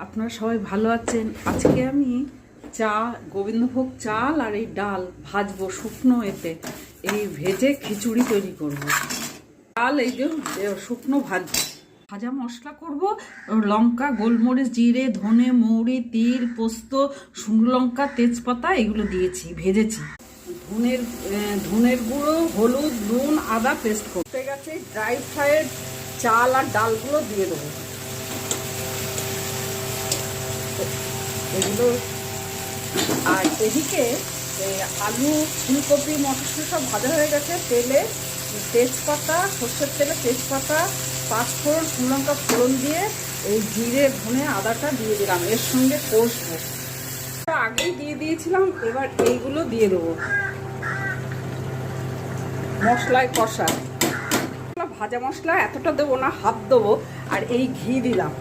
আপনারা সবাই ভালো আছেন। আজকে আমি গোবিন্দভোগ চাল আর এই ডাল ভাজবো শুকনো এতে, এই ভেজে খিচুড়ি তৈরি করব। ডাল এই যে শুকনো ভাজা মশলা করব। লঙ্কা, গোলমরিচ, জিরে, ধনে, মৌরি, তিল, পোস্ত, শুকনো লঙ্কা, তেজপাতা এগুলো দিয়েছি, ভেজেছি। ধনের গুঁড়ো, হলুদ, নুন, আদা পেস্ট করতে গেছে। ড্রাই ফ্রাইড চাল আর ডালগুলো দিয়ে দেবো এগুলো। আর এদিকে আলু, ফুলকপি, মটরশুঁটি সব ভাজা হয়ে গেছে। তেলে তেজপাতা, সর্ষের তেলে তেজপাতা, পাঁচফোড়ন, শুকনো লঙ্কা ফোড়ন দিয়ে এই জিরে, ধনে, আদাটা দিয়ে দিলাম, এর সঙ্গে কষবো। আগেই দিয়ে দিয়েছিলাম, এবার এইগুলো দিয়ে দেবো মশলায় কষা। ভাজা মশলা এতটা দেবো না, হাফ দেবো। আর এই ঘি দিলাম,